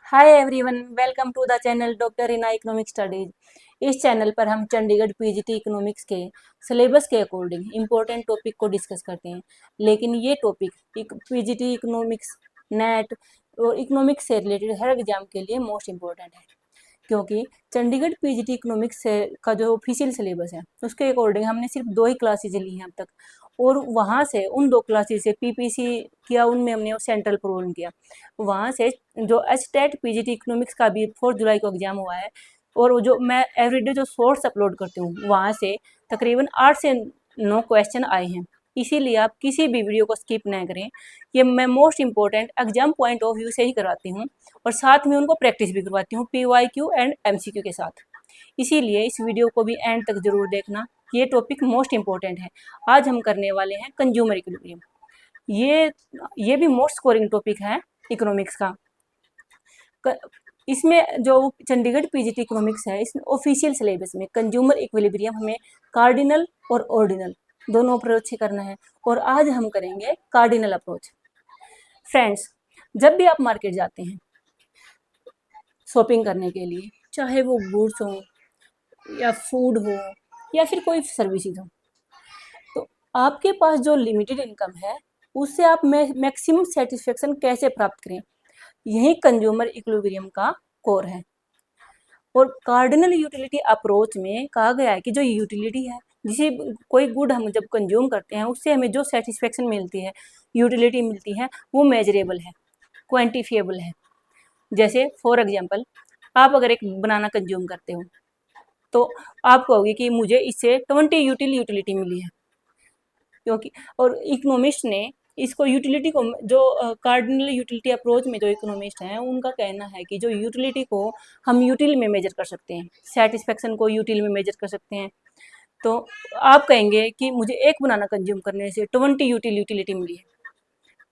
Hi everyone, welcome to the channel doctor Reena economic studies. इस चैनल पर हम चंडीगढ़ पीजीटी इकोनॉमिक्स के सिलेबस के अकॉर्डिंग इम्पोर्टेंट टॉपिक को डिस्कस करते हैं। लेकिन ये टॉपिक पीजीटी इकोनॉमिक्स, नेट और इकोनॉमिक्स से रिलेटेड हर एग्जाम के लिए मोस्ट इम्पोर्टेंट है, क्योंकि चंडीगढ़ पीजीटी इकोनॉमिक्स से का जो ऑफिशियल सिलेबस है उसके अकॉर्डिंग हमने सिर्फ 2 ही क्लासेज ली हैं अब तक, और वहाँ से उन 2 क्लासेज से पीपीसी किया, उनमें हमने सेंट्रल प्रॉब्लम किया। वहाँ से जो एचटेट पीजीटी इकोनॉमिक्स का भी 4 जुलाई को एग्जाम हुआ है, और वो जो मैं एवरीडे जो शॉर्ट्स अपलोड करती हूँ वहाँ से तकरीबन 8 से 9 क्वेश्चन आए हैं। इसीलिए आप किसी भी वीडियो को स्किप ना करें। ये मैं most important exam point of view से ही करवाती हूँ, और साथ में उनको प्रैक्टिस भी करवाती हूँ PYQ एंड MCQ के साथ। इसीलिए इस वीडियो को भी एंड तक जरूर देखना, ये टॉपिक मोस्ट इंपॉर्टेंट है। आज हम करने वाले हैं कंज्यूमर इक्विलिब्रियम। ये भी मोस्ट स्कोरिंग टॉपिक है इकोनॉमिक्स का। इसमें जो चंडीगढ़ पीजीटी इकोनॉमिक्स है, इसमें ऑफिशियल सिलेबस में कंज्यूमर इक्विलिब्रियम हमें कार्डिनल और ऑर्डिनल दोनों अप्रोच से करना है, और आज हम करेंगे कार्डिनल अप्रोच। फ्रेंड्स, जब भी आप मार्केट जाते हैं शॉपिंग करने के लिए, चाहे वो गुड्स हो या फूड हो या फिर कोई सर्विसेज हो, तो आपके पास जो लिमिटेड इनकम है उससे आप मैक्सिमम सेटिस्फेक्शन कैसे प्राप्त करें, यही कंज्यूमर इक्विलिब्रियम का कोर है। और कार्डिनल यूटिलिटी अप्रोच में कहा गया है कि जो यूटिलिटी है, जिसे कोई गुड हम जब कंज्यूम करते हैं उससे हमें जो सेटिस्फेक्शन मिलती है, यूटिलिटी मिलती है, वो मेजरेबल है, क्वान्टिफिएबल है। जैसे फॉर एग्जांपल, आप अगर एक बनाना कंज्यूम करते हो तो आप कहोगे कि मुझे इससे 20 यूटिलिटी मिली है, क्योंकि और इकोनॉमिस्ट ने इसको यूटिलिटी को जो कार्डिनल यूटिलिटी अप्रोच में जो इकोनॉमिस्ट हैं उनका कहना है कि जो यूटिलिटी को हम यूटिल में मेजर कर सकते हैं, सेटिस्फेक्शन को यूटिल में मेजर कर सकते हैं। तो आप कहेंगे कि मुझे एक बनाना कंज्यूम करने से 20 यूटिलिटी मिली है।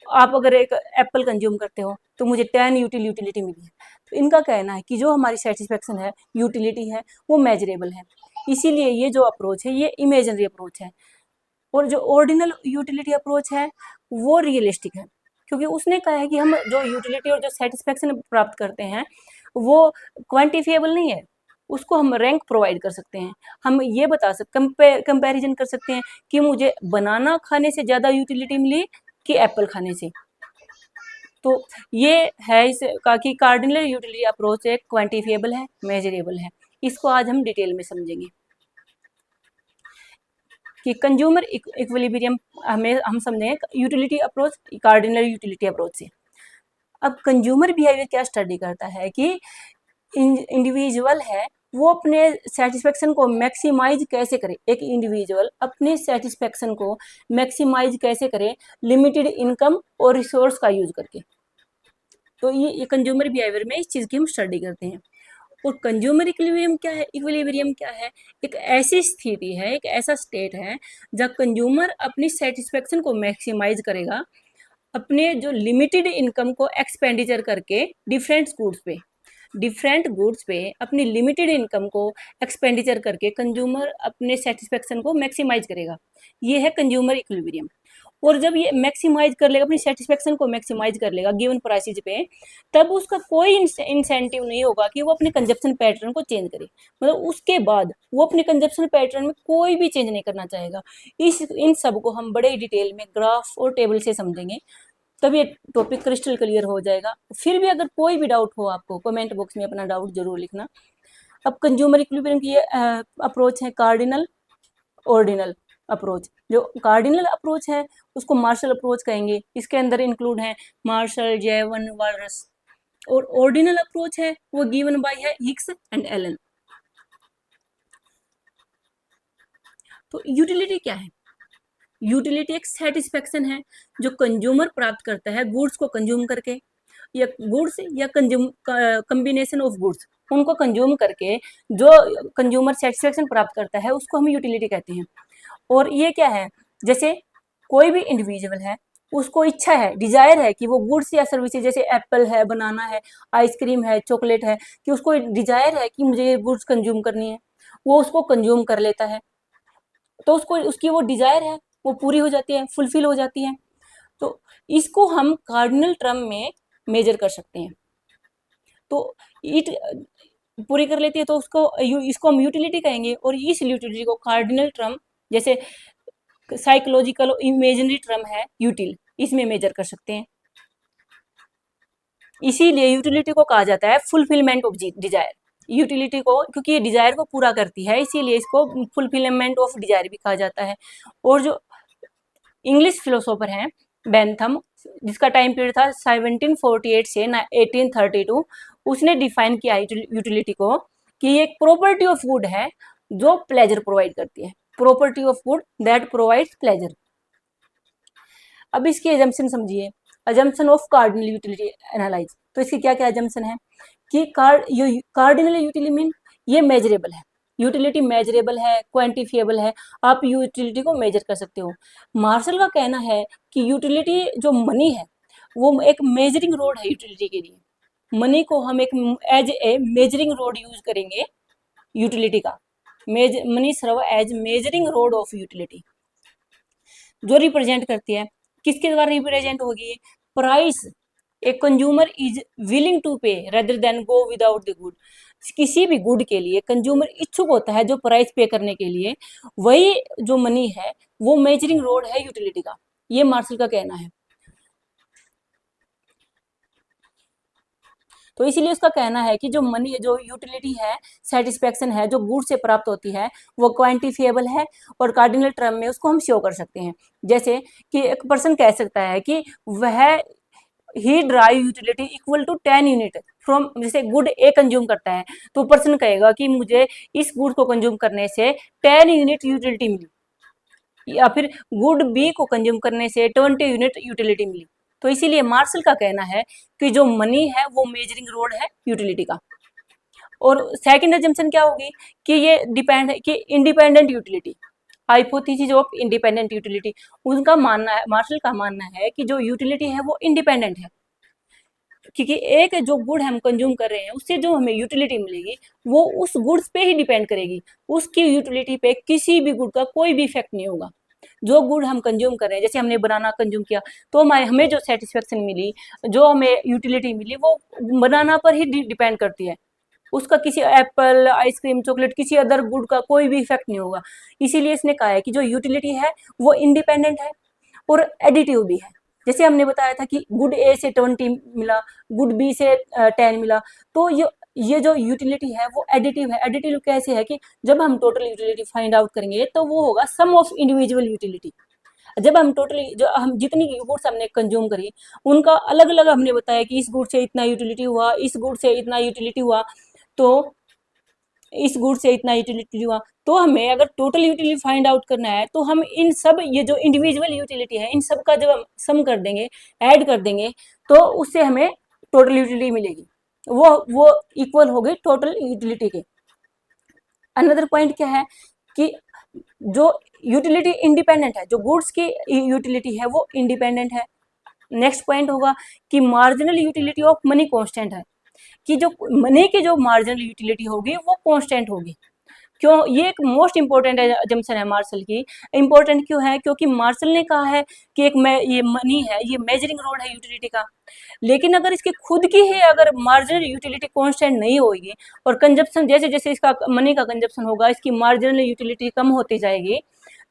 आप अगर एक एप्पल कंज्यूम करते हो तो मुझे 10 यूटिलिटी मिली है। तो इनका कहना है कि जो हमारी सेटिस्फेक्शन है, यूटिलिटी है, वो मेजरेबल है। इसीलिए ये जो अप्रोच है ये इमेजिनरी अप्रोच है। और जो ऑर्डिनल यूटिलिटी अप्रोच है वो रियलिस्टिक है, क्योंकि उसने कहा है कि हम जो यूटिलिटी और जो सेटिस्फेक्शन प्राप्त करते हैं वो क्वांटिफिएबल नहीं है, उसको हम रैंक प्रोवाइड कर सकते हैं। हम ये बता सकते, कंपैरिजन कर सकते हैं कि मुझे बनाना खाने से ज़्यादा यूटिलिटी मिली कि एप्पल खाने से। तो ये है इसका कि कार्डिनल यूटिलिटी अप्रोच एक क्वांटिफिएबल है, मेजरेबल है। इसको आज हम डिटेल में समझेंगे कि कंज्यूमर इक्विलिब्रियम हम समझेंगे utility approach, cardinal utility approach से। अब कंज्यूमर बिहेवियर क्या स्टडी करता है कि इंडिविजुअल है वो अपने सेटिस्फेक्शन को मैक्सिमाइज कैसे करे, एक इंडिविजुअल अपने सेटिस्फेक्शन को मैक्सिमाइज कैसे करे लिमिटेड इनकम और रिसोर्स का यूज करके। तो ये कंज्यूमर बिहेवियर में इस चीज़ की हम स्टडी करते हैं। और कंज्यूमर इक्विलिब्रियम क्या है? इक्विलिब्रियम क्या है? एक ऐसी स्थिति है, एक ऐसा स्टेट है जहाँ कंज्यूमर अपनी सेटिस्फेक्शन को मैक्सिमाइज करेगा अपने जो लिमिटेड इनकम को एक्सपेंडिचर करके डिफरेंट गुड्स पे अपनी लिमिटेड इनकम को एक्सपेंडिचर करके कंज्यूमर अपने सेटिस्फेक्शन को मैक्सिमाइज करेगा। ये है कंज्यूमर इक्विलिब्रियम। और जब ये मैक्सिमाइज कर लेगा, अपनी सेटिस्फेक्शन को मैक्सिमाइज कर लेगा गिवन प्राइसेज पे, तब उसका कोई इंसेंटिव नहीं होगा कि वो अपने कंजप्शन पैटर्न को चेंज करे। मतलब उसके बाद वो अपने कंजप्शन पैटर्न में कोई भी चेंज नहीं करना चाहेगा। इन सब को हम बड़े डिटेल में ग्राफ और टेबल से समझेंगे, तब ये टॉपिक क्रिस्टल क्लियर हो जाएगा। फिर भी अगर कोई भी डाउट हो आपको, कमेंट बॉक्स में अपना डाउट जरूर लिखना। अब कंज्यूमर इक्विलिब्रियम की अप्रोच है कार्डिनल ऑर्डिनल अप्रोच। जो कार्डिनल अप्रोच है उसको मार्शल अप्रोच कहेंगे, इसके अंदर इंक्लूड है मार्शल, जेवन, वालरस। और ऑर्डिनल अप्रोच है वो गिवन बाय है हिक्स एंड एलन। तो यूटिलिटी क्या है? यूटिलिटी एक सेटिस्फेक्शन है जो कंज्यूमर प्राप्त करता है गुड्स को कंज्यूम करके, या गुड्स या कंज्यूम कॉम्बिनेशन ऑफ गुड्स उनको कंज्यूम करके जो कंज्यूमर सेटिस्फेक्शन प्राप्त करता है उसको हम यूटिलिटी कहते हैं। और ये क्या है? जैसे कोई भी इंडिविजुअल है, उसको इच्छा है, डिजायर है कि वो गुड्स या सर्विसेज, जैसे एप्पल है, बनाना है, आइसक्रीम है, चॉकलेट है, कि उसको डिजायर है कि मुझे ये गुड्स कंज्यूम करनी है, वो उसको कंज्यूम कर लेता है। तो उसको उसकी वो डिजायर है वो पूरी हो जाती है, फुलफिल हो जाती है। तो इसको हम कार्डिनल टर्म में मेजर कर सकते हैं। तो इट पूरी कर लेती है तो इसको हम यूटिलिटी कहेंगे। और इस यूटिलिटी को कार्डिनल टर्म, जैसे साइकोलॉजिकल इमेजिनरी टर्म है यूटिल, इसमें मेजर कर सकते हैं। इसीलिए यूटिलिटी को कहा जाता है फुलफिलमेंट ऑफ डिजायर। यूटिलिटी को, क्योंकि ये डिजायर को पूरा करती है, इसीलिए इसको फुलफिलमेंट ऑफ डिजायर भी कहा जाता है। और जो इंग्लिश फिलोसोफर हैं बेंथम, जिसका टाइम पीरियड था 1748 से 1832, उसने डिफाइन किया यूटिलिटी को कि ये एक प्रॉपर्टी ऑफ गुड है जो प्लेजर प्रोवाइड करती है। Property of good that provides pleasure. अब इसकी एजम्पशन समझिए, assumption of cardinal utility analyse. तो इसकी क्या क्या एजम्पशन है कि कार्डिनल यूटिलिटी मीन ये मेजरेबल है, यूटिलिटी मेजरेबल है, क्वांटिफिएबल है, आप यूटिलिटी को मेजर कर सकते हो। मार्शल का कहना है कि यूटिलिटी जो मनी है वो एक मेजरिंग रोड है यूटिलिटी के लिए। मनी को हम एक as a measuring rod use करेंगे यूटिलिटी का। Money serve as measuring rod of utility, जो रिप्रेजेंट करती है, किसके द्वारा रिप्रेजेंट होगी? Price a consumer is willing to pay rather than go without the good. किसी भी गुड के लिए कंज्यूमर इच्छुक होता है जो प्राइस पे करने के लिए, वही जो मनी है वो मेजरिंग रोड है यूटिलिटी का। ये मार्शल का कहना है। तो इसीलिए उसका कहना है कि जो मनी, जो यूटिलिटी है, सेटिस्फेक्शन है, जो गुड से प्राप्त होती है, वो क्वांटिफिएबल है और कार्डिनल टर्म में उसको हम शो कर सकते हैं। जैसे कि एक पर्सन कह सकता है कि वह ही drive utility equal to 10 unit from, जैसे गुड ए कंज्यूम करता है तो पर्सन कहेगा कि मुझे इस गुड को कंज्यूम करने से 10 यूनिट यूटिलिटी मिली, या फिर गुड बी को कंज्यूम करने से 20 यूनिट यूटिलिटी मिली। तो इसीलिए मार्शल का कहना है कि जो मनी है वो मेजरिंग रोड है यूटिलिटी का। और सेकंड एजम्पशन क्या होगी कि ये डिपेंड है कि independent utility, hypothesis of independent utility. उनका मानना है, मार्शल का मानना है कि जो यूटिलिटी है वो इंडिपेंडेंट है, क्योंकि एक जो गुड हम कंज्यूम कर रहे हैं उससे जो हमें यूटिलिटी मिलेगी वो उस गुड्स पे ही डिपेंड करेगी, उसकी यूटिलिटी पे किसी भी गुड का कोई भी इफेक्ट नहीं होगा। जो गुड हम कंज्यूम कर रहे हैं, जैसे हमने बनाना कंज्यूम किया तो हमें जो सेटिस्फेक्शन मिली, जो हमें यूटिलिटी मिली, वो बनाना पर ही डिपेंड करती है। उसका किसी एप्पल, आइसक्रीम, चॉकलेट, किसी अदर गुड का कोई भी इफेक्ट नहीं होगा। इसीलिए इसने कहा है कि जो यूटिलिटी है वो इंडिपेंडेंट है और एडिटिव भी है। जैसे हमने बताया था कि गुड ए से 20 मिला, गुड बी से 10 मिला, तो ये जो यूटिलिटी है वो एडिटिव है। एडिटिव कैसे है कि जब हम टोटल यूटिलिटी फाइंड आउट करेंगे तो वो होगा सम ऑफ इंडिविजुअल यूटिलिटी। जब हम टोटली, जो हम जितनी गुड्स हमने कंज्यूम करी उनका अलग अलग हमने बताया कि इस गुड से इतना यूटिलिटी हुआ, इस गुड से इतना यूटिलिटी हुआ, तो इस गुड से इतना यूटिलिटी हुआ। तो हमें अगर टोटल यूटिलिटी फाइंड आउट करना है तो हम इन सब, ये जो इंडिविजुअल यूटिलिटी है, इन सब का जब हम सम कर देंगे, ऐड कर देंगे, तो उससे हमें टोटल यूटिलिटी मिलेगी। वो इक्वल होगी टोटल यूटिलिटी के। अनदर पॉइंट क्या है कि जो यूटिलिटी इंडिपेंडेंट है, जो गुड्स की यूटिलिटी है वो इंडिपेंडेंट है। नेक्स्ट पॉइंट होगा कि marginal utility of money constant है, कि जो मनी की जो मार्जिनल यूटिलिटी होगी वो कांस्टेंट होगी। क्यों? ये एक मोस्ट इंपॉर्टेंट एजम्पशन है मार्शल की। इंपॉर्टेंट क्यों है? क्योंकि मार्शल ने कहा है कि ये मनी है, ये मेजरिंग रोड है यूटिलिटी का। लेकिन अगर इसकी खुद की ही अगर मार्जिनल यूटिलिटी कांस्टेंट नहीं होगी और कंजप्शन, जैसे जैसे इसका मनी का कंजप्शन होगा, इसकी मार्जिनल यूटिलिटी कम होती जाएगी,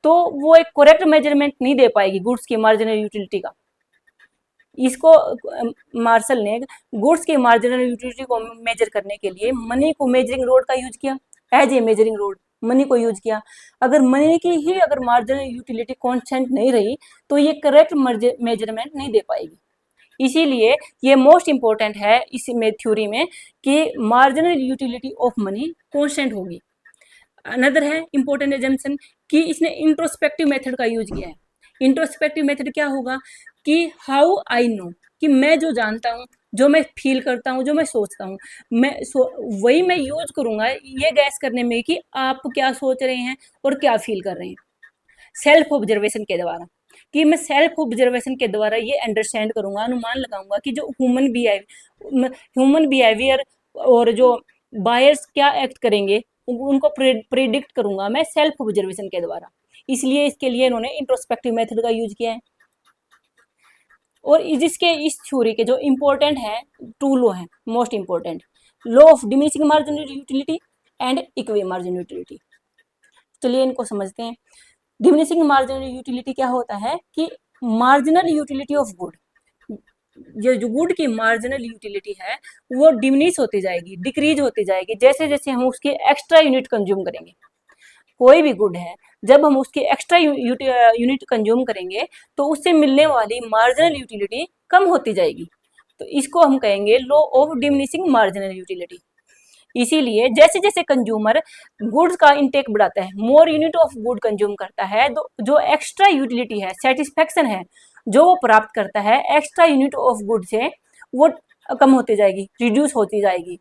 तो वो एक करेक्ट मेजरमेंट नहीं दे पाएगी गुड्स की मार्जिनल यूटिलिटी का। इसको मार्शल ने गुड्स की मार्जिनल यूटिलिटी को मेजर करने के लिए मनी को मेजरिंग रोड का यूज किया, as a measuring rod money को यूज किया। अगर मनी की ही अगर मार्जिनल यूटिलिटी कांस्टेंट नहीं रही तो ये करेक्ट मेजरमेंट नहीं दे पाएगी। इसीलिए ये मोस्ट इंपॉर्टेंट है इस में थ्योरी में कि marginal utility of money constant होगी। अनदर है इंपॉर्टेंट एजम्पशन कि इसने इंट्रोस्पेक्टिव मेथड का यूज किया है। इंट्रोस्पेक्टिव मेथड क्या होगा कि हाउ आई नो, कि मैं जो जानता हूँ, जो मैं फील करता हूँ, जो मैं सोचता हूँ, वही मैं यूज करूंगा ये गैस करने में कि आप क्या सोच रहे हैं और क्या फील कर रहे हैं, सेल्फ ऑब्जर्वेशन के द्वारा। कि मैं सेल्फ ऑब्जर्वेशन के द्वारा ये अंडरस्टैंड करूंगा, अनुमान लगाऊंगा कि जो ह्यूमन बिहेवियर और जो बायर्स क्या एक्ट करेंगे उनको प्रिडिक्ट करूंगा मैं सेल्फ ऑब्जर्वेशन के द्वारा। इसलिए इसके लिए इन्होंने इंट्रोस्पेक्टिव मेथड का यूज किया है। और जिसके इस थ्योरी के जो इम्पोर्टेंट है 2 लॉ है, most important, law of diminishing marginal utility and equi marginal utility. चलिए इनको समझते हैं। डिमिनिशिंग मार्जिनल यूटिलिटी क्या होता है कि मार्जिनल यूटिलिटी ऑफ गुड, ये जो गुड की मार्जिनल यूटिलिटी है वो डिमिनिश होती जाएगी, डिक्रीज होती जाएगी जैसे जैसे हम उसके एक्स्ट्रा यूनिट कंज्यूम करेंगे। कोई भी गुड है जब हम उसके एक्स्ट्रा यूनिट कंज्यूम करेंगे तो उससे मिलने वाली मार्जिनल यूटिलिटी कम होती जाएगी। तो इसको हम कहेंगे law of diminishing marginal utility. इसीलिए जैसे जैसे कंज्यूमर गुड्स का इंटेक बढ़ाता है, मोर यूनिट ऑफ गुड कंज्यूम करता है, तो जो एक्स्ट्रा यूटिलिटी है, सेटिस्फेक्शन है जो वो प्राप्त करता है एक्स्ट्रा यूनिट ऑफ गुड से, वो कम होती जाएगी, रिड्यूस होती जाएगी।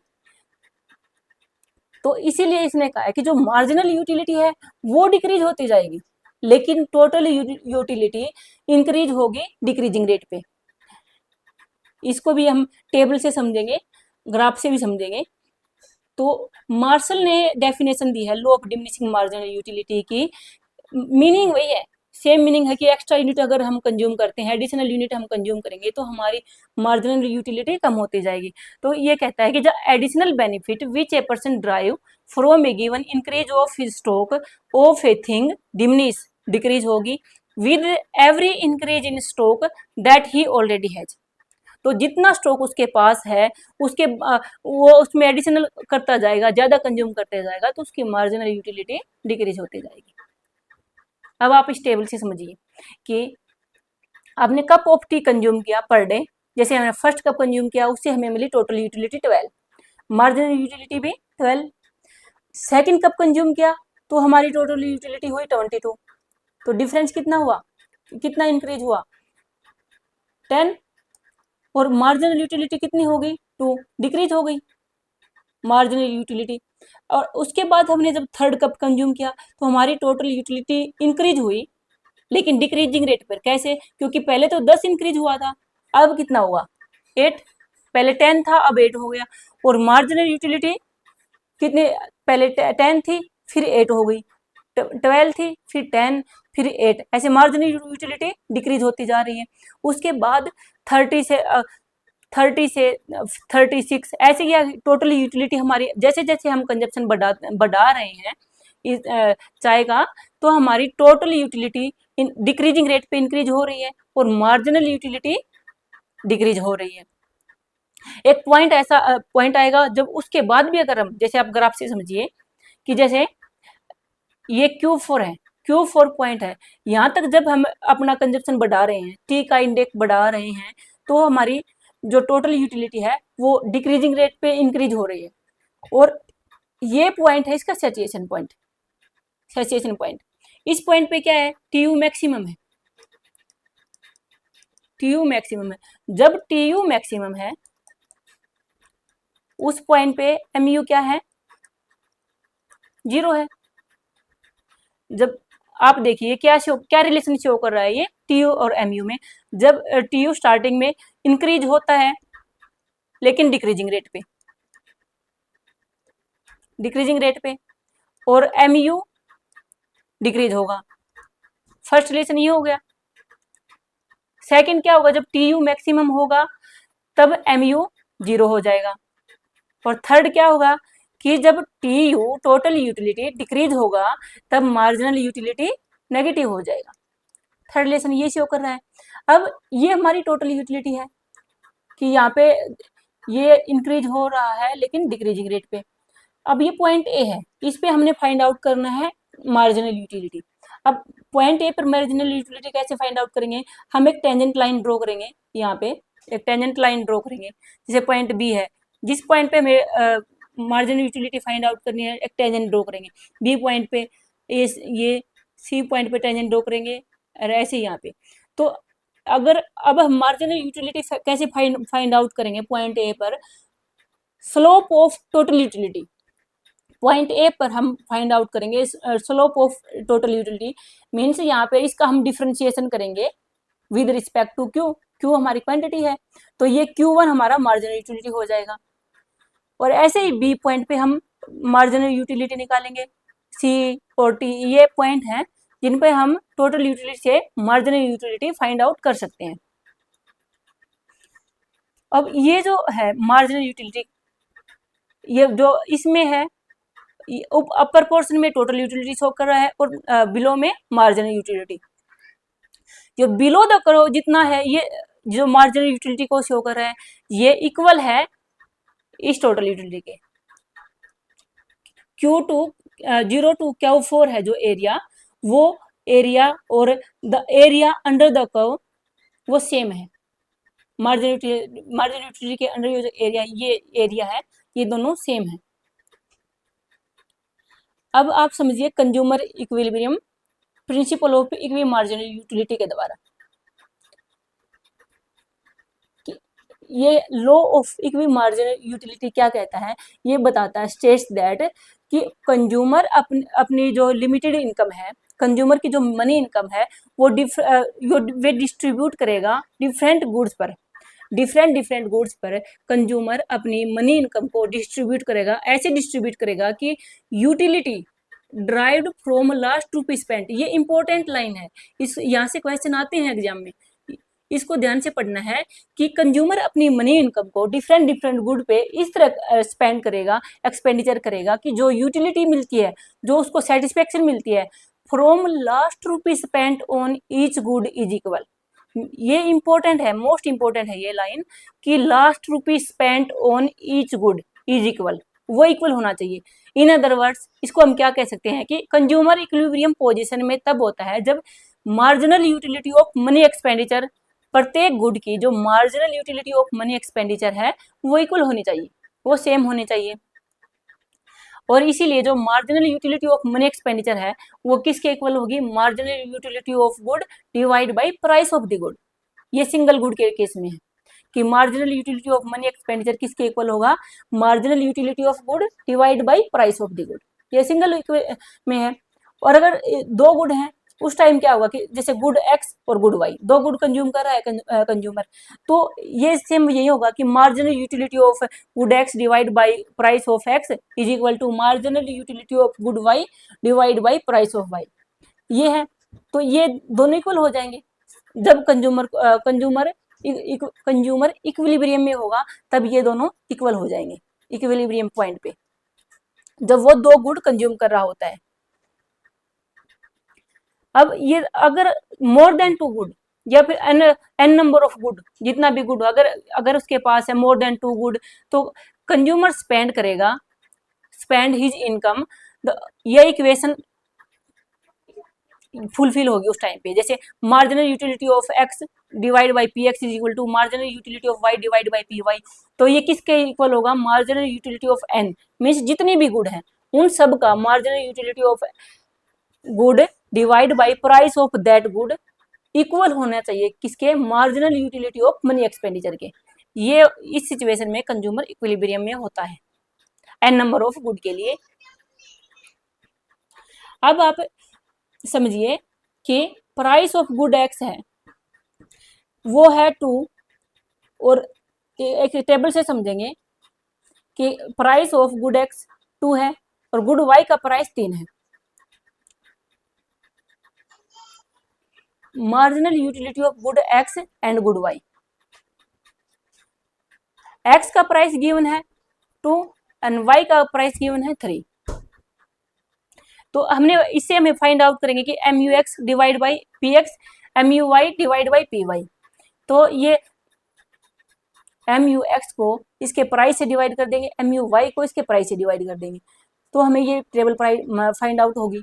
तो इसीलिए इसने कहा है कि जो मार्जिनल यूटिलिटी है वो डिक्रीज होती जाएगी, लेकिन टोटल यूटिलिटी इंक्रीज होगी डिक्रीजिंग रेट पे। इसको भी हम टेबल से समझेंगे, ग्राफ से भी समझेंगे। तो मार्शल ने डेफिनेशन दी है law of diminishing marginal utility की, मीनिंग वही है, सेम मीनिंग है कि एक्स्ट्रा यूनिट अगर हम कंज्यूम करते हैं, एडिशनल यूनिट हम कंज्यूम करेंगे तो हमारी मार्जिनल यूटिलिटी कम होती जाएगी। तो ये कहता है कि the additional benefit which a person drive from a given increase of his stock of a thing diminish, decrease होगी with every increase in stock that he already has. तो जितना स्टॉक उसके पास है उसके वो उसमें एडिशनल करता जाएगा, ज्यादा कंज्यूम करते जाएगा, तो उसकी मार्जिनल यूटिलिटी डिक्रीज होती जाएगी। अब आप इस टेबल से समझिए कि आपने कप ऑफ टी कंज्यूम किया पर डे, जैसे हमने फर्स्ट कप कंज्यूम किया उससे हमें मिली टोटल यूटिलिटी 12, मार्जिनल यूटिलिटी भी 12। सेकंड कप कंज्यूम किया तो हमारी टोटल यूटिलिटी हुई 22। तो डिफरेंस कितना हुआ, कितना इंक्रीज हुआ, 10। और मार्जिनल यूटिलिटी कितनी हो गई, 2, डिक्रीज हो गई मार्जिनल यूटिलिटी। और उसके बाद हमने जब थर्ड कप कंज्यूम किया तो हमारी टोटल यूटिलिटी इंक्रीज हुई, लेकिन डिक्रीजिंग रेट पर। कैसे, क्योंकि पहले तो 10 इंक्रीज हुआ था, अब कितना हुआ 8, पहले 10 था अब 8 हो गया। और मार्जिनल यूटिलिटी कितने, पहले 10 थी फिर 8 हो गई, 12 थी फिर 10 फिर 8, ऐसे मार्जिनल यूटिलिटी डिक्रीज होती जा रही है। उसके बाद 30 से 36, ऐसे क्या टोटल यूटिलिटी हमारी, जैसे जैसे हम कंजप्शन बढ़ा रहे हैं इस चाय का, तो हमारी टोटल यूटिलिटी डिक्रीजिंग रेट पे इंक्रीज हो रही है और मार्जिनल यूटिलिटी डिक्रीज हो रही है। एक पॉइंट ऐसा पॉइंट आएगा जब उसके बाद भी अगर हम, जैसे आप ग्राफ से समझिए कि जैसे ये Q4 है, Q4 पॉइंट है, यहाँ तक जब हम अपना कंजप्शन बढ़ा रहे हैं, टी का इंडेक्स बढ़ा रहे हैं, तो हमारी जो टोटल यूटिलिटी है वो डिक्रीजिंग रेट पे इंक्रीज हो रही है। और ये पॉइंट है इसका सैचुरेशन पॉइंट, सैचुरेशन पॉइंट। इस पॉइंट पे क्या है, TU मैक्सिमम है, TU मैक्सिमम है। जब TU मैक्सिमम है उस पॉइंट पे MU क्या है, 0 है। जब आप देखिए क्या रिलेशन शो कर रहा है ये TU और MU में, जब TU स्टार्टिंग में इंक्रीज होता है लेकिन डिक्रीजिंग रेट पे और MU डिक्रीज होगा। फर्स्ट रिलेशन ये हो गया। सेकंड क्या होगा, जब TU मैक्सिमम होगा तब MU 0 हो जाएगा। और थर्ड क्या होगा कि जब TU टोटल यूटिलिटी डिक्रीज होगा तब मार्जिनल यूटिलिटी नेगेटिव हो जाएगा। थर्ड रिलेशन ये शो कर रहा है। अब ये हमारी टोटल यूटिलिटी है कि यहाँ पे ये इंक्रीज हो रहा है लेकिन डिक्रीजिंग रेट पे। अब ये पॉइंट ए है, इस पे हमने फाइंड आउट करना है मार्जिनल यूटिलिटी। अब पॉइंट ए पर मार्जिनल यूटिलिटी कैसे फाइंड आउट करेंगे, हम एक टेंजेंट लाइन ड्रॉ करेंगे, यहाँ पे एक टेंजेंट लाइन ड्रॉ करेंगे, जैसे पॉइंट बी है, जिस पॉइंट पे हमें मार्जिनल यूटिलिटी फाइंड आउट करनी है एक टेंजेंट ड्रॉ करेंगे, बी पॉइंट पे ये सी पॉइंट पे टेंजेंट ड्रॉ करेंगे, और ऐसे यहाँ पे। तो अगर अब हम मार्जिनल यूटिलिटी कैसे फाइंड आउट करेंगे, पॉइंट ए पर slope of total utility, point A पर हम फाइंड आउट करेंगे slope of total utility, means यहाँ पे इसका हम डिफ्रेंशिएशन करेंगे with respect to Q, Q हमारी क्वांटिटी है, तो ये Q1 हमारा मार्जिनल यूटिलिटी हो जाएगा। और ऐसे ही बी पॉइंट पे हम मार्जिनल यूटिलिटी निकालेंगे, सी और टी ये पॉइंट हैं जिन पे हम टोटल यूटिलिटी से मार्जिनल यूटिलिटी फाइंड आउट कर सकते हैं। अब ये जो है मार्जिनल यूटिलिटी, ये जो इसमें है अपर पोर्शन में टोटल यूटिलिटी शो कर रहा है और बिलो में मार्जिनल यूटिलिटी। जो बिलो द करो जितना है ये जो मार्जिनल यूटिलिटी को शो कर रहा है ये इक्वल है इस टोटल यूटिलिटी के। Q2 0 टू Q4 है जो एरिया, वो एरिया और the area under the curve वो सेम है। मार्जिनल यूटिलिटी के अंडर जो एरिया ये एरिया है ये दोनों सेम है। अब आप समझिए consumer equilibrium principle of equi marginal utility के द्वारा। ये law of equi marginal utility क्या कहता है, ये बताता है स्टेट्स दैट कि कंज्यूमर अपनी जो लिमिटेड इनकम है, कंज्यूमर की जो मनी इनकम है वो वे डिस्ट्रीब्यूट करेगा डिफरेंट गुड्स पर, डिफरेंट गुड्स पर कंज्यूमर अपनी मनी इनकम को डिस्ट्रीब्यूट करेगा, ऐसे डिस्ट्रीब्यूट करेगा कि utility derived from last rupee spent. ये इंपॉर्टेंट लाइन है, इस यहाँ से क्वेश्चन आते हैं एग्जाम में, इसको ध्यान से पढ़ना है कि कंज्यूमर अपनी मनी इनकम को डिफरेंट गुड पे इस तरह स्पेंड करेगा, एक्सपेंडिचर करेगा कि जो यूटिलिटी मिलती है, जो उसको सेटिस्फेक्शन मिलती है from last rupee spent on each good is equal. ये इंपॉर्टेंट है, मोस्ट इंपॉर्टेंट है ये लाइन कि last rupee spent on each good is equal, वो इक्वल होना चाहिए। इन अदर वर्ड्स इसको हम क्या कह सकते हैं कि कंज्यूमर इक्विलिब्रियम पोजीशन में तब होता है जब marginal utility of money expenditure, प्रत्येक गुड की जो marginal utility of money expenditure है वो इक्वल होनी चाहिए, वो सेम होनी चाहिए। और इसीलिए जो marginal utility of money expenditure है वो किसके इक्वल होगी, marginal utility of good divide by price of the good. ये सिंगल गुड के केस में है कि marginal utility of money expenditure किसके इक्वल होगा, marginal utility of good divide by price of the good, ये सिंगल में है। और अगर दो गुड हैं उस टाइम क्या होगा कि जैसे गुड एक्स और गुड वाई, दो गुड कंज्यूम कर रहा है कंज्यूमर, तो ये सेम यही होगा कि marginal utility of good X divide by price of X is equal to marginal utility of good Y divide by price of Y. ये है, तो ये दोनों इक्वल हो जाएंगे जब कंज्यूमर इक्विलिब्रियम में होगा, तब ये दोनों इक्वल हो जाएंगे इक्विलिब्रियम पॉइंट पे, जब वो दो गुड कंज्यूम कर रहा होता है। अब ये अगर मोर देन टू गुड या फिर एन नंबर ऑफ गुड, जितना भी गुड अगर उसके पास है मोर देन टू गुड, तो कंज्यूमर स्पेंड करेगा, स्पेंड हिज इनकम, ये इक्वेशन फुलफिल होगी उस टाइम पे। जैसे marginal utility of X divide by P X is equal to marginal utility of Y divide by P Y, तो ये किसके इक्वल होगा, marginal utility of N, means जितनी भी गुड है उन सब का marginal utility of good divide by price of that good equal होना चाहिए किसके, marginal utility of money expenditure के। ये इस सिचुएशन में कंज्यूमर इक्विलिब्रियम में होता है एन नंबर ऑफ गुड के लिए। अब आप समझिए कि प्राइस ऑफ गुड एक्स है वो है 2, और एक टेबल से समझेंगे कि प्राइस ऑफ गुड एक्स 2 है और गुड वाई का प्राइस 3 है। Marginal utility of good X and good Y, X का प्राइस गिवन है 2 एंड वाई का प्राइस गिवन है 3। तो हमने इससे हमें फाइंड आउट करेंगे कि M U X divide by P X, M U Y divide by P Y. तो ये एम यू एक्स को इसके प्राइस से डिवाइड कर देंगे, एम यू वाई को इसके प्राइस से डिवाइड कर देंगे, तो हमें ये टेबल प्राइस फाइंड आउट होगी।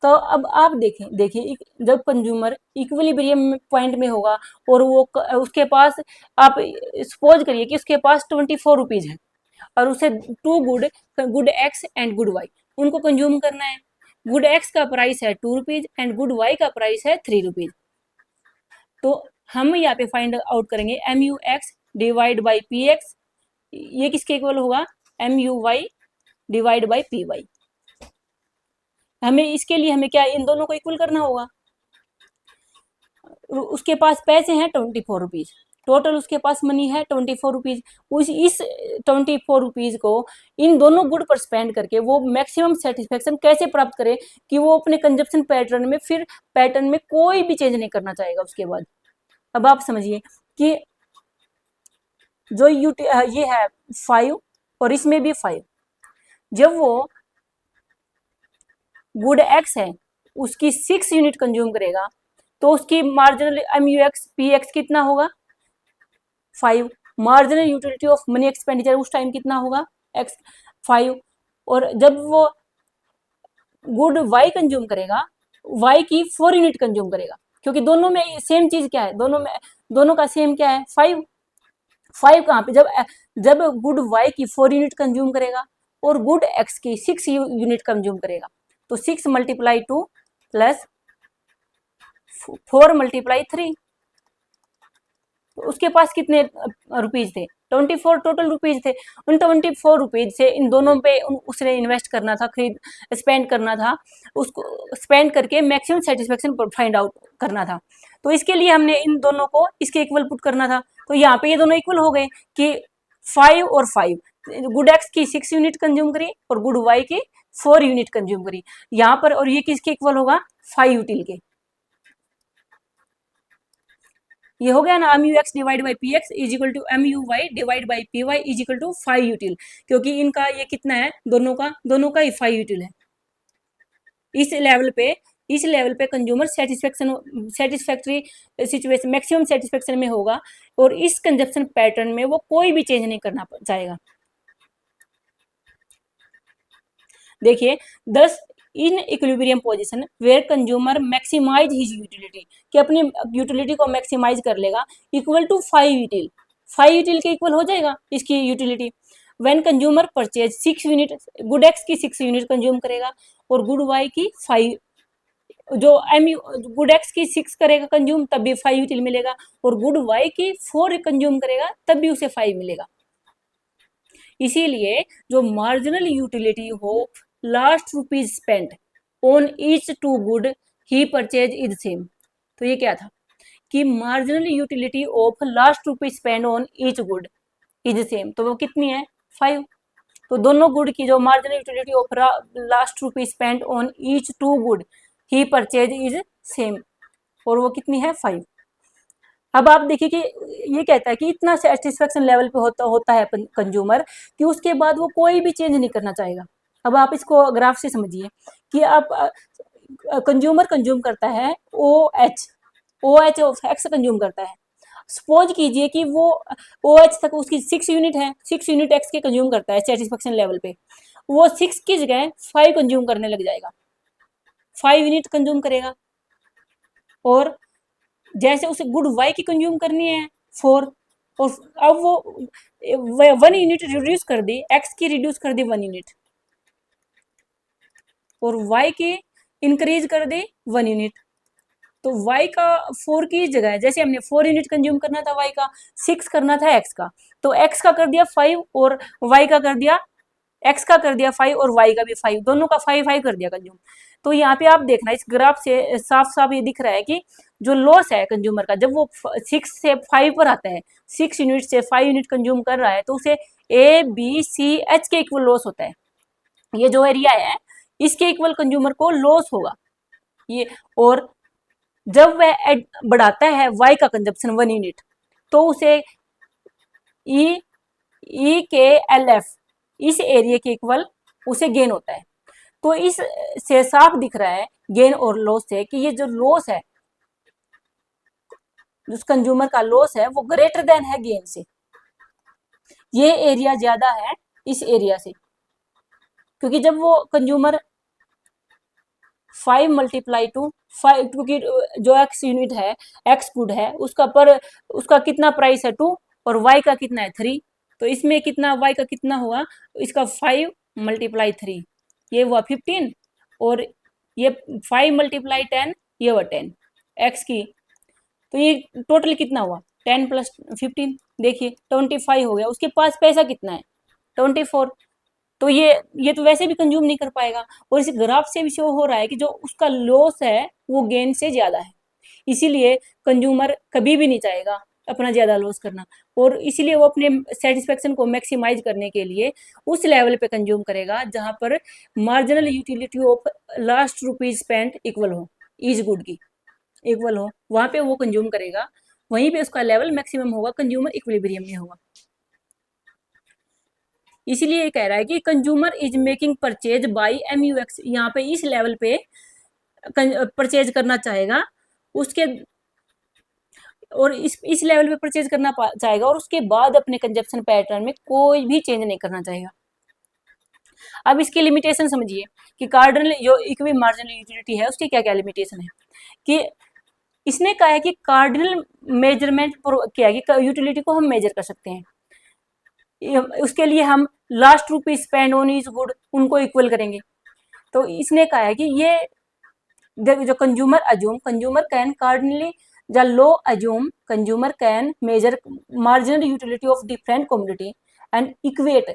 तो अब आप देखिए जब कंज्यूमर इक्विलिब्रियम पॉइंट में होगा और वो उसके पास, आप सपोज करिए कि उसके पास 24 रुपीज है और उसे two good X and good Y उनको कंज्यूम करना है। गुड एक्स का प्राइस है 2 रुपीज एंड गुड वाई का प्राइस है 3 रुपीज। तो हम यहाँ पे फाइंड आउट करेंगे M U X divide by P X, ये किसके इक्वल होगा, M U Y divide by P Y. हमें इसके लिए हमें क्या, इन दोनों को इक्वल करना होगा। उसके पास पैसे हैं 24 रुपीज, टोटल उसके पास मनी है 24 रुपीज। इस 24 रुपीज को इन दोनों गुड पर स्पेंड करके वो मैक्सिमम सेटिस्फेक्शन कैसे प्राप्त करे कि वो अपने कंजप्शन पैटर्न में फिर पैटर्न में कोई भी चेंज नहीं करना चाहेगा उसके बाद। अब आप समझिए कि जो ये है 5 और इसमें भी 5, जब वो गुड एक्स है उसकी 6 यूनिट कंज्यूम करेगा तो उसकी मार्जिनल MUX PX कितना होगा 5। Marginal utility of money expenditure उस टाइम कितना होगा एक्स 5। और जब वो गुड वाई कंज्यूम करेगा, वाई की 4 यूनिट कंज्यूम करेगा, क्योंकि दोनों में सेम चीज क्या है, दोनों का सेम क्या है 5। 5 कहाँ पे, जब गुड वाई की 4 यूनिट कंज्यूम करेगा और गुड एक्स की 6 यूनिट कंज्यूम करेगा, तो 6 मल्टीप्लाई 2 प्लस 4 मल्टीप्लाई 3, तो उसके पास कितने रुपीज थे 24 टोटल रुपीज थे। उन 24 रुपीज से इन दोनों पे उसने इन्वेस्ट करना था, स्पेंड करना था, उसको स्पेंड करके मैक्सिमम सेटिस्फेक्शन फाइंड आउट करना था। तो इसके लिए हमने इन दोनों को इसके इक्वल पुट करना था। तो यहाँ पे ये दोनों इक्वल हो गए कि 5 और 5, गुड एक्स की 6 यूनिट कंज्यूम करी और गुड वाई की 4 यूनिट कंज्यूम करी यहाँ पर, और ये किसके इक्वल होगा 5 यूटिल के। ये हो गया ना, MUX divide by PX is equal to MUY divide by PY is equal to 5 util, क्योंकि इनका ये कितना है, दोनों का ही 5 यूटिल है। इस लेवल पे consumer satisfactory situation maximum satisfaction में होगा और इस कंजप्शन पैटर्न में वो कोई भी चेंज नहीं करना चाहेगा। देखिए 10 in equilibrium position where consumer maximise his utility, कि अपनी यूटिलिटी को मैक्सिमाइज कर लेगा, इक्वल टू 5 यूटिल, 5 यूटिल के इक्वल हो जाएगा इसकी utility. When consumer purchase 6 unit, good x की 6 यूनिट कंज्यूम करेगा और गुड वाई की 5, जो गुड एक्स की 6 करेगा कंज्यूम तब भी 5 यूटिल मिलेगा, और गुड वाई की 4 कंज्यूम करेगा तब भी उसे 5 मिलेगा। इसीलिए जो मार्जिनल यूटिलिटी हो last rupees spend on each two good he purchase is same. तो ये क्या था कि marginal utility of last rupees spend on each good is same, तो वो कितनी है 5। तो दोनों गुड की जो marginal utility of last rupees spend on each two good he purchase is same, और वो कितनी है 5। अब आप देखिए कि ये कहता है कि इतना सेटिस्फेक्शन लेवल पे होता है कंज्यूमर कि उसके बाद वो कोई भी चेंज नहीं करना चाहेगा। अब आप इसको ग्राफ से समझिए कि आप कंज्यूमर कंज्यूम करता है O H of X consume करता है। सपोज कीजिए कि वो ओ एच तक उसकी 6 यूनिट है, 6 यूनिट एक्स के कंज्यूम करता है सेटिस्फेक्शन लेवल पे, वो 6 की जगह 5 कंज्यूम करने लग जाएगा, 5 यूनिट कंज्यूम करेगा। और जैसे उसे गुड वाई की कंज्यूम करनी है 4, और अब वो 1 यूनिट रिड्यूस कर दी, एक्स की रिड्यूस कर दी 1 यूनिट, और वाई की इंक्रीज कर दी 1 यूनिट। तो y का 4 की जगह जैसे हमने 4 यूनिट कंज्यूम करना था y का, 6 करना था x का, तो x का कर दिया 5 और y का कर दिया, x का कर दिया 5 और y का भी 5, दोनों का 5 कर दिया कंज्यूम। तो यहाँ पे आप देखना इस ग्राफ से साफ साफ ये दिख रहा है कि जो लॉस है कंज्यूमर का, जब वो 6 से 5 पर आता है, 6 यूनिट से 5 यूनिट कंज्यूम कर रहा है, तो उसे ABCH के इक्वल लॉस होता है। ये जो एरिया है इसके इक्वल कंज्यूमर को लॉस होगा ये। और जब वह बढ़ाता है y का कंजप्शन 1 यूनिट, तो उसे ई के एल एफ इस एरिया के इक्वल उसे गेन होता है। तो इस से साफ दिख रहा है गेन और लॉस से कि ये जो लॉस है, जो कंज्यूमर का लॉस है वो ग्रेटर देन है गेन से, ये एरिया ज्यादा है इस एरिया से, क्योंकि जब वो कंज्यूमर 5 मल्टीप्लाई टू 5, क्योंकि जो एक्स यूनिट है एक्स गुड है उसका कितना प्राइस है 2 और वाई का कितना है 3, तो इसमें कितना वाई का कितना हुआ, इसका 5 मल्टीप्लाई 3 ये हुआ 15, और ये 5 मल्टीप्लाई 10 ये हुआ 10 एक्स की, तो ये टोटल कितना हुआ 10 प्लस 15, देखिए 25 हो गया। उसके पास पैसा कितना है 24, तो ये तो वैसे भी कंज्यूम नहीं कर पाएगा, और इस ग्राफ से भी शो हो रहा है कि जो उसका लॉस है वो गेन से ज्यादा है। इसीलिए कंज्यूमर कभी भी नहीं चाहेगा अपना ज्यादा लॉस करना, और इसीलिए वो अपने सेटिस्फेक्शन को मैक्सिमाइज करने के लिए उस लेवल पे कंज्यूम करेगा जहां पर marginal utility of last rupees spend equal हो, ईच गुड की इक्वल हो, वहां पे वो कंज्यूम करेगा, वहीं पे उसका लेवल मैक्सिमम होगा, कंज्यूमर इक्विलिब्रियम में होगा। इसलिए ये कह रहा है कि consumer is making purchase by MUX, यहाँ पे इस लेवल पे परचेज करना चाहेगा उसके, और इस लेवल पे परचेज करना चाहेगा और उसके बाद अपने कंजप्शन पैटर्न में कोई भी चेंज नहीं करना चाहेगा। अब इसकी लिमिटेशन समझिए कि कार्डिनल जो इक्वी मार्जिनल यूटिलिटी है उसकी क्या क्या लिमिटेशन है, कि इसने कहा है कि कार्डिनल मेजरमेंट क्या है कि यूटिलिटी को हम मेजर कर सकते हैं, उसके लिए हम last rupee spend on each good उनको इक्वल करेंगे। तो इसने कहा है कि ये जो consumer can cardinally the law assume consumer can measure marginal utility of different commodity and equate,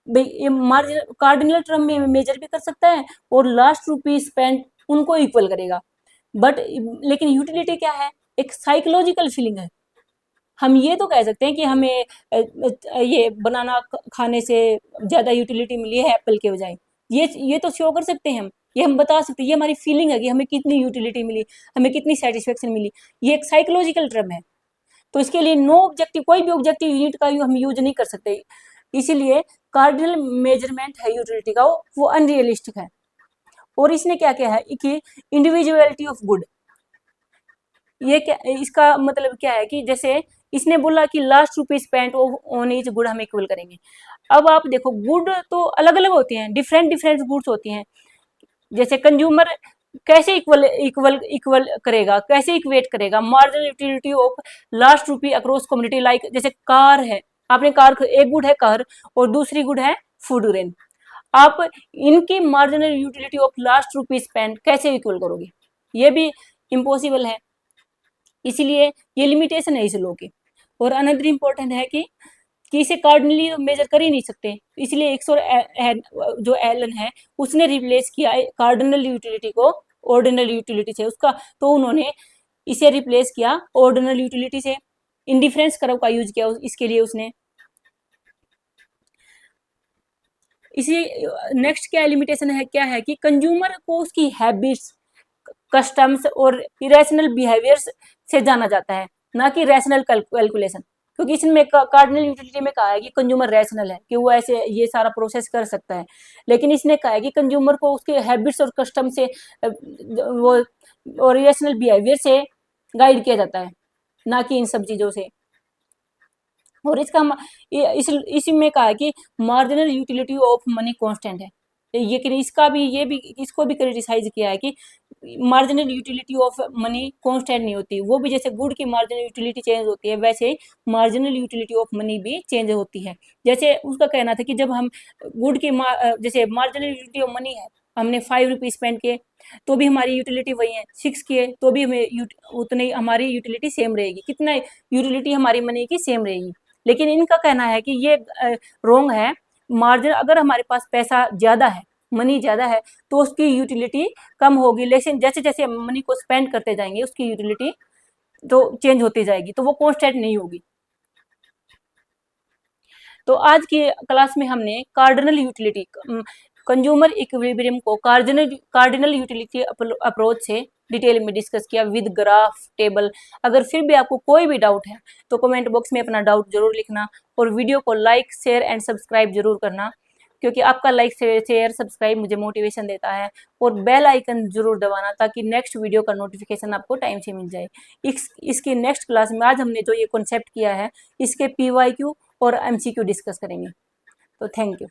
ये मार्जिनल कार्डिनल टर्म में मेजर भी कर सकता है और लास्ट रुपी स्पेंड उनको इक्वल करेगा। बट लेकिन यूटिलिटी क्या है, एक साइकोलॉजिकल फीलिंग है। हम ये तो कह सकते हैं कि हमें ये बनाना खाने से ज्यादा यूटिलिटी मिली है एप्पल के बजाय, ये तो शो कर सकते हैं हम, ये हम बता सकते हैं, ये हमारी फीलिंग है कि हमें कितनी यूटिलिटी मिली, हमें कितनी सेटिस्फेक्शन मिली, ये एक साइकोलॉजिकल टर्म है। तो इसके लिए नो ऑब्जेक्टिव, कोई भी ऑब्जेक्टिव यूनिट का हम यूज नहीं कर सकते, इसीलिए कार्डिनल मेजरमेंट है यूटिलिटी का वो अनरियलिस्टिक है। और इसने क्या किया है कि इंडिविजुअलिटी ऑफ गुड, ये क्या, इसका मतलब क्या है कि जैसे इसने बोला कि last rupee spend on each good हम इक्वल करेंगे। अब आप देखो गुड तो अलग अलग होती हैं, डिफरेंट गुड्स होती हैं, जैसे कंज्यूमर कैसे इक्वल इक्वल इक्वल करेगा, कैसे इक्वेट करेगा marginal utility of last rupee across community, like जैसे कार है, आपने कार, एक गुड है कार और दूसरी गुड है फूड ग्रेन, आप इनकी marginal utility of last rupee spend कैसे इक्वल करोगे, ये भी इम्पॉसिबल है। इसीलिए ये लिमिटेशन है इस लॉ की। और अनदर इम्पोर्टेंट है कि इसे कार्डिनली मेजर कर ही नहीं सकते, इसलिए जो एलन है उसने रिप्लेस किया कार्डिनल यूटिलिटी को ऑर्डिनल यूटिलिटी से, उसका तो उन्होंने इसे रिप्लेस किया ऑर्डिनल यूटिलिटी से, इंडिफरेंस कर्व का यूज किया इसके लिए उसने। इसी नेक्स्ट क्या लिमिटेशन है, क्या है कि कंज्यूमर को उसकी हैबिट्स, कस्टम्स और इरेशनल बिहेवियर्स से जाना जाता है, ना कि रैशनल कैलकुलेशन, क्योंकि इसमें कार्डिनल यूटिलिटी में कहा है कि कंज्यूमर रैशनल है कि वो ऐसे ये सारा प्रोसेस कर सकता है, लेकिन इसने कहा है कि कंज्यूमर को उसके हैबिट्स और कस्टम से वो और इरेशनल बिहेवियर से गाइड किया जाता है, ना कि इन सब चीजों से। और इसका इसी में कहा है कि marginal utility of money constant है, लेकिन इसका भी ये भी इसको भी क्रिटिसाइज किया है कि marginal utility of money constant नहीं होती, वो भी जैसे गुड की मार्जिनल यूटिलिटी चेंज होती है वैसे मार्जिनल यूटिलिटी ऑफ मनी भी चेंज होती है। जैसे उसका कहना था कि जब हम गुड की जैसे मार्जिनल यूटिलिटी ऑफ मनी है, हमने 5 रुपीज स्पेंड किए तो भी हमारी यूटिलिटी वही है, 6 किए तो भी हमें उतनी हमारी यूटिलिटी सेम रहेगी, कितना यूटिलिटी हमारी मनी की सेम रहेगी। लेकिन इनका कहना है कि ये रोंग है, मार्जिन अगर हमारे पास पैसा ज्यादा है, मनी ज्यादा है तो उसकी यूटिलिटी कम होगी, लेकिन जैसे जैसे मनी को स्पेंड करते जाएंगे उसकी यूटिलिटी तो चेंज होती जाएगी, तो वो कांस्टेंट नहीं होगी। तो आज की क्लास में हमने कार्डिनल यूटिलिटी, कंज्यूमर इक्विलिब्रियम को कार्डिनल यूटिलिटी अप्रोच से डिटेल में डिस्कस किया विद ग्राफ टेबल। अगर फिर भी आपको कोई भी डाउट है तो कमेंट बॉक्स में अपना डाउट जरूर लिखना और वीडियो को लाइक शेयर एंड सब्सक्राइब जरूर करना, क्योंकि आपका लाइक शेयर सब्सक्राइब मुझे मोटिवेशन देता है। और बेल आइकन जरूर दबाना ताकि नेक्स्ट वीडियो का नोटिफिकेशन आपको टाइम से मिल जाए। इसकी नेक्स्ट क्लास में आज हमने जो ये कॉन्सेप्ट किया है इसके PYQ और MCQ डिस्कस करेंगे। तो थैंक यू।